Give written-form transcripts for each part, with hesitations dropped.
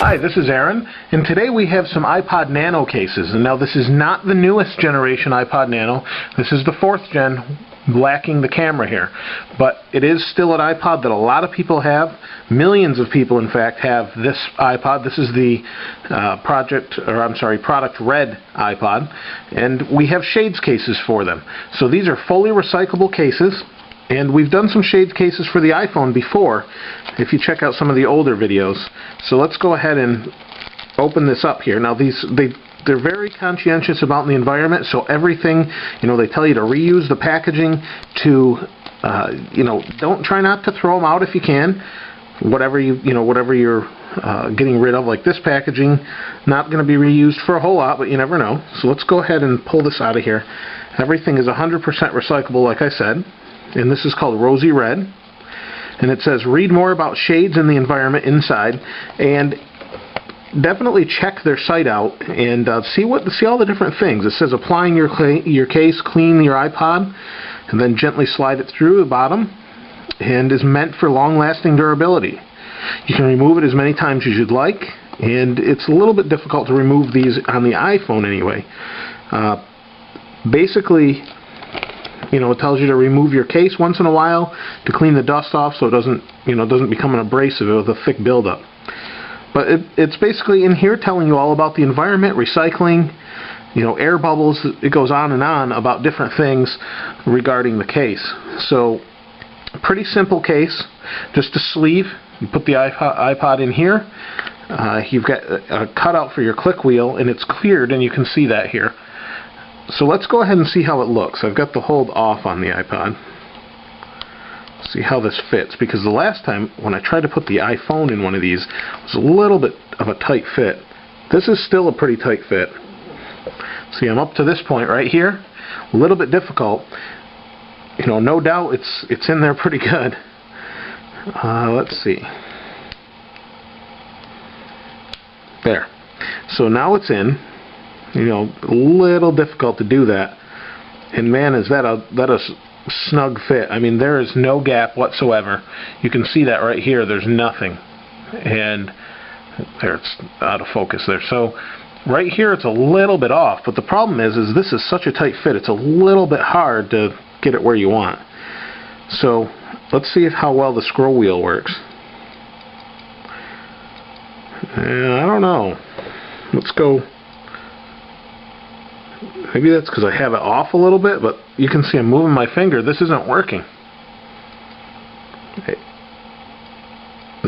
Hi, this is Aaron, and today we have some iPod Nano cases. And now this is not the newest generation iPod Nano. This is the 4th gen, lacking the camera here. But it is still an iPod that a lot of people have. Millions of people, in fact, have this iPod. This is the Product Red iPod. And we have shades cases for them. So these are fully recyclable cases. And we've done some shades cases for the iPhone before, if you check out some of the older videos. So let's go ahead and open this up here. Now they're very conscientious about the environment, so everything, they tell you to reuse the packaging, to, don't try not to throw them out if you can. Whatever you're getting rid of, like this packaging, not going to be reused for a whole lot, but you never know. So let's go ahead and pull this out of here. Everything is 100% recyclable, like I said. And this is called Rosy Red, and it says read more about shades in the environment inside, and definitely check their site out and see all the different things. It says applying your case, clean your iPod, and then gently slide it through the bottom, and is meant for long-lasting durability. You can remove it as many times as you'd like, and it's a little bit difficult to remove these on the iPhone anyway. Basically, it tells you to remove your case once in a while to clean the dust off, so it doesn't become an abrasive with a thick buildup. But it's basically in here telling you all about the environment, recycling, air bubbles. It goes on and on about different things regarding the case. So, pretty simple case, just a sleeve. You put the iPod in here. You've got a cutout for your click wheel, and it's cleared, and you can see that here. So let's go ahead and see how it looks. I've got the hold off on the iPod. See how this fits, because the last time when I tried to put the iPhone in one of these, it was a little bit of a tight fit. This is still a pretty tight fit. See, I'm up to this point right here. A little bit difficult. No doubt it's in there pretty good. Let's see. There. So now it's in. A little difficult to do that, and man, is that a snug fit. I mean, there is no gap whatsoever. You can see that right here. There's nothing, and there, it's out of focus there. So right here it's a little bit off, but the problem is this is such a tight fit, it's a little bit hard to get it where you want. So let's see how well the scroll wheel works. I don't know. Let's go. Maybe that's because I have it off a little bit, but you can see I'm moving my finger. This isn't working.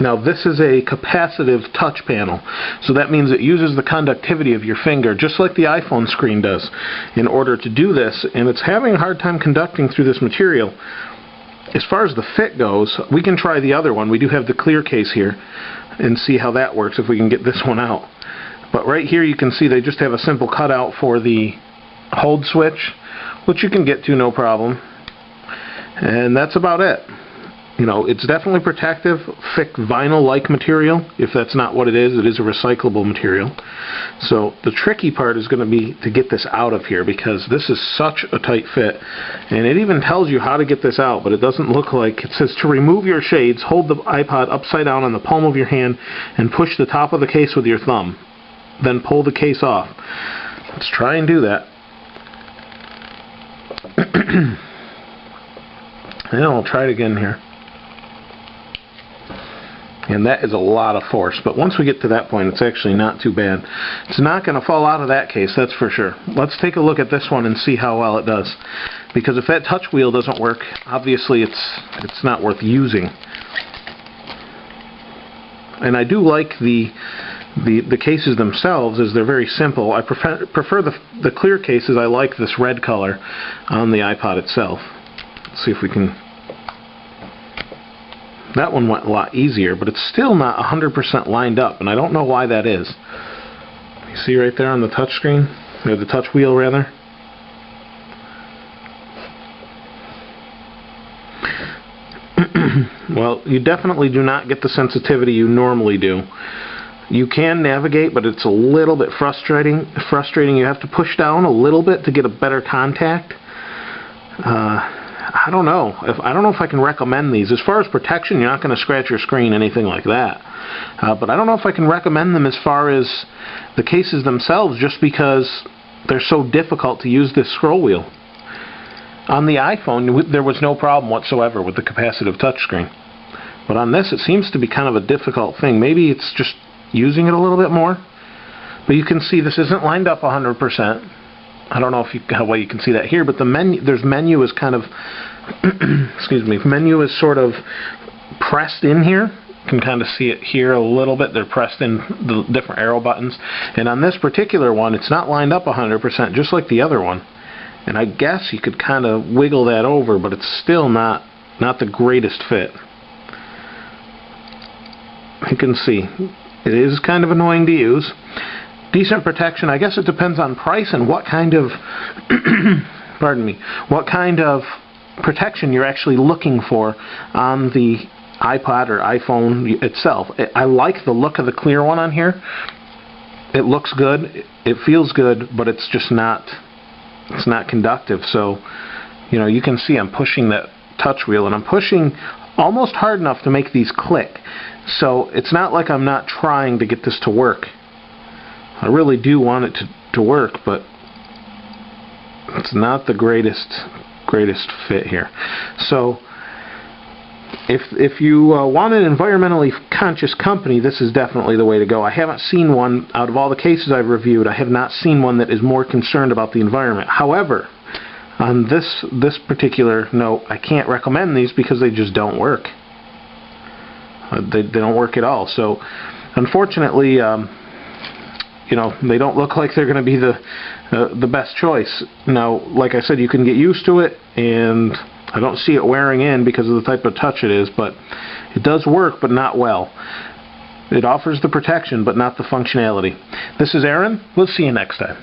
Now this is a capacitive touch panel, so that means it uses the conductivity of your finger, just like the iPhone screen does, in order to do this, and it's having a hard time conducting through this material. As far as the fit goes, we can try the other one. We do have the clear case here, and see how that works if we can get this one out. But right here you can see they just have a simple cutout for the hold switch, which you can get to no problem, and that's about it. It's definitely protective, thick vinyl-like material. If that's not what it is a recyclable material. So the tricky part is going to be to get this out of here, because this is such a tight fit, and it even tells you how to get this out, but it doesn't look like. It says to remove your shades, hold the iPod upside down on the palm of your hand and push the top of the case with your thumb, then pull the case off. Let's try and do that. And I'll try it again here. And that is a lot of force, but once we get to that point, it's actually not too bad. It's not going to fall out of that case, that's for sure. Let's take a look at this one and see how well it does. Because if that touch wheel doesn't work, obviously it's not worth using. And I do like the cases themselves, as they're very simple. I prefer the clear cases. I like this red color on the iPod itself. Let's see if we can. That one went a lot easier, but it's still not 100% lined up, and I don't know why that is. You see right there on the touch screen, or the touch wheel rather. Well, you definitely do not get the sensitivity you normally do. You can navigate, but it's a little bit frustrating. You have to push down a little bit to get a better contact. I don't know if I can recommend these. As far as protection, you're not going to scratch your screen, anything like that. But I don't know if I can recommend them as far as the cases themselves, just because they're so difficult to use this scroll wheel. On the iPhone, there was no problem whatsoever with the capacitive touchscreen. But on this, it seems to be kind of a difficult thing. Maybe it's just using it a little bit more. But you can see this isn't lined up 100%. I don't know how well you can see that here, but the menu is kind of excuse me, menu is sort of pressed in here. You can kind of see it here a little bit. They're pressed in the different arrow buttons. And on this particular one, it's not lined up 100%, just like the other one. And I guess you could kind of wiggle that over, but it's still not the greatest fit. You can see it is kind of annoying to use. Decent protection. I guess it depends on price and what kind of pardon me, what kind of protection you're actually looking for on the iPod or iPhone itself. I like the look of the clear one on here. It looks good, it feels good, but it's just not conductive. So, you know, you can see I'm pushing that touch wheel, and I'm pushing almost hard enough to make these click. So it's not like I'm not trying to get this to work. I really do want it to work, but it's not the greatest fit here. So if you want an environmentally conscious company, this is definitely the way to go. I haven't seen one, out of all the cases I've reviewed, I have not seen one that is more concerned about the environment. However, on this particular note, I can't recommend these because they just don't work. They don't work at all. So unfortunately, you know, they don't look like they're going to be the best choice. Now, like I said, you can get used to it, and I don't see it wearing in because of the type of touch it is, but it does work, but not well. It offers the protection, but not the functionality. This is Aaron. We'll see you next time.